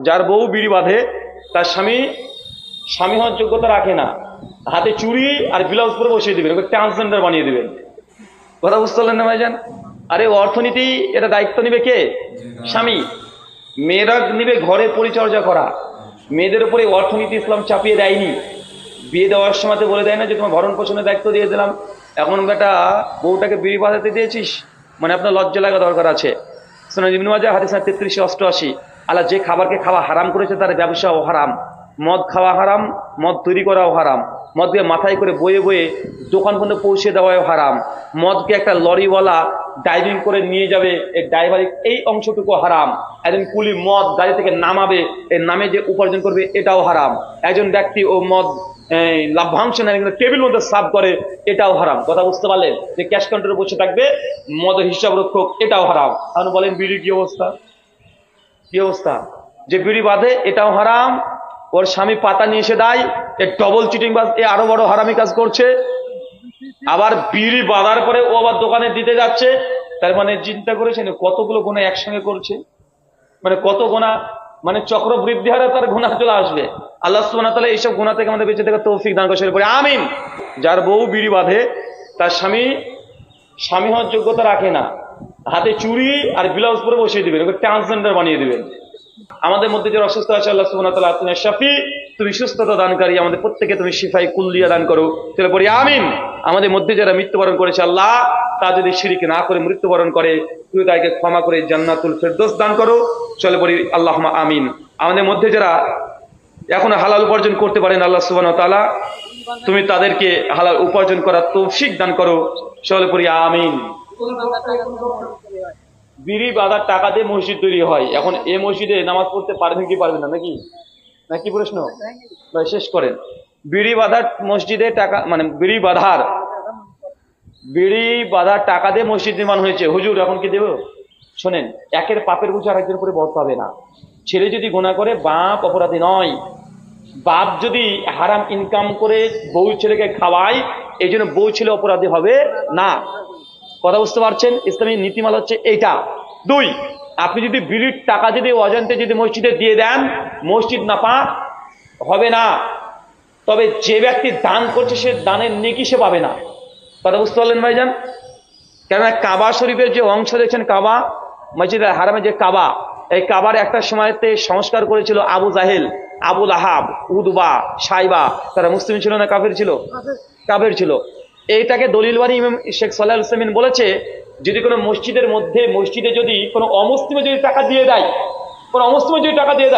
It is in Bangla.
যার বউ বিড়ি বাঁধে তার স্বামী স্বামী হওয়ার যোগ্যতা রাখে না, হাতে চুড়ি আর ব্লাউজ পরে বসিয়ে দিবেন, ওকে ট্রান্সজেন্ডার বানিয়ে দিবেন। কথা বুঝতে পারলেন না ভাইজান? আরে অর্থনীতি এটা দায়িত্ব নিবে কে? স্বামী। মেয়েরা নিবে ঘরে পরিচর্যা করা। মেয়েদের উপরে অর্থনীতি ইসলাম চাপিয়ে দেয়নি। বিয়ে দেওয়ার সময় বলে দেয় না যে তোমার ভরণ পোষণের দায়িত্ব দিয়ে দিলাম, এখন বেটা বউটাকে বিড়ি বাঁধাতে দিয়েছিস, মানে আপনার লজ্জা লাগা দরকার আছে। সুনান ইবনে মাজাহ হাদিস 3388, আল্লাহ যে খাবারকে খাওয়া হারাম করেছে তার ব্যবসাও হারাম। মদ খাওয়া হারাম, মদ তৈরি করাও হারাম, মদকে মাথায় করে বয়ে বয়ে দোকান পর্যন্ত পৌঁছে দেওয়াও হারাম। মদকে একটা লরিওয়ালা ড্রাইভিং করে নিয়ে যাবে, এই ড্রাইভারের এই অংশটুকু হারাম। একজন কুলি মদ গাড়ি থেকে নামাবে, এর নামে যে উপার্জন করবে এটাও হারাম। একজন ব্যক্তি ও মদ লাভ্যাংশ নেয় টেবিল মধ্যে সার্ভ করে, এটাও হারাম। কথা বুঝতে পারলেন? যে ক্যাশ কাউন্টারে বসে থাকবে মদের হিসাব রক্ষক, এটাও হারাম। আপনি বলেন বিড়ির কি অবস্থা? কি অবস্থা? যে বিড়ি বাঁধে এটাও হারাম, ওর স্বামী পাতা নিয়ে এসে দেয়, এ ডবল চিটিং বাজ, এ আরো বড় হারামি কাজ করছে। আবার বিড়ি বাঁধার পরে ও আবার দোকানে দিতে যাচ্ছে, তার মানে চিন্তা করেছেন কতগুলো গুনাহ একসঙ্গে করছে, মানে কত গুনাহ, মানে চক্র বৃদ্ধি হারে তার গুনাহ চলে আসবে। আল্লাহ সুবহানাহু ওয়া তাআলা এইসব গুনাহ থেকে আমাদের বেঁচে থাকার তৌফিক দান করেন, পড়ে আমিন। যার বউ বিড়ি বাঁধে তার স্বামী স্বামী হওয়ার যোগ্যতা রাখে না, হাতে চুড়ি আর ব্লাউজ পরে বসিয়ে দিবেন, ওকে ট্রান্সজেন্ডার বানিয়ে দিবেন। আমাদের মধ্যে যারা অসুস্থ আছে আল্লাহ সুবহানাহু ওয়া তাআলা তুমি শাফি, তুমি সুস্থতা দানকারী, আমাদের প্রত্যেককে তুমি শিফায়ে কুল্লিয়া দান করো। চলে পড়ি আমিন। আমাদের মধ্যে যারা মৃত্যুবরণ করেছে আল্লাহ, তা যদি শিরক না করে মৃত্যুবরণ করে তুমি তাকে ক্ষমা করে জান্নাতুল ফেরদৌস দান করো। চলে পড়ি আল্লাহুম্মা আমিন। আমাদের মধ্যে যারা এখনো হালাল উপার্জন করতে পারেন আল্লাহ সুবহানাহু ওয়া তাআলা তুমি তাদেরকে হালাল উপার্জন করার তৌফিক দান করো। চলে পড়ি আমিন। বিড়ি বাঁধার টাকা দিয়ে মসজিদ তৈরি হয়, এখন এই মসজিদে নামাজ পড়তে পারবেন কি পারবেন না, নাকি নাকি প্রশ্ন? ভাই শেষ করেন। বিড়ি বাঁধার মসজিদে টাকা, মানে বিড়ি বাঁধার টাকা দিয়ে মসজিদ নির্মাণ হয়েছে, হুজুর এখন কি দেব? শোনেন, একের পাপের বুঝে আরেকজনের উপরে বর্ত হবে না। ছেলে যদি গুনাহ করে বাপ অপরাধী নয়, বাপ যদি হারাম ইনকাম করে বউ ছেলেকে খাওয়ায় এই জন্য বউ ছেলে অপরাধী হবে না। কথা বুঝতে পারছেন? ইসলামী নীতিমালা হচ্ছে এইটা। দুই, আপনি যদি বিড়ির টাকা যদি অজান্তে যদি মসজিদে দিয়ে দেন, মসজিদ নাপাক হবে না। তবে যে ব্যক্তি দান করছে সে দানের নেকি সে পাবে না। কথা বুঝতে পারলেন ভাইজান? কেননা কাবা শরীফের যে অংশ দেখছেন, কাবা মসজিদের হারামে যে কাবা, এই কাবার একটা সময়তে সংস্কার করেছিল আবু জাহেল, আবু লাহাব, উদবা, সাইবা। তারা মুসলিম ছিল না কাফের ছিল? কাফের ছিল। এইটাকে দলিল বানিয়ে ইমাম শেখ সালেহ আল উসাইমিন বলেছে, যদি কোনো মসজিদের মধ্যে মসজিদে যদি কোনো অমুসলিমে যদি টাকা দিয়ে দেয়, কোনো অমুসলিমে যদি টাকা দিয়ে দেয়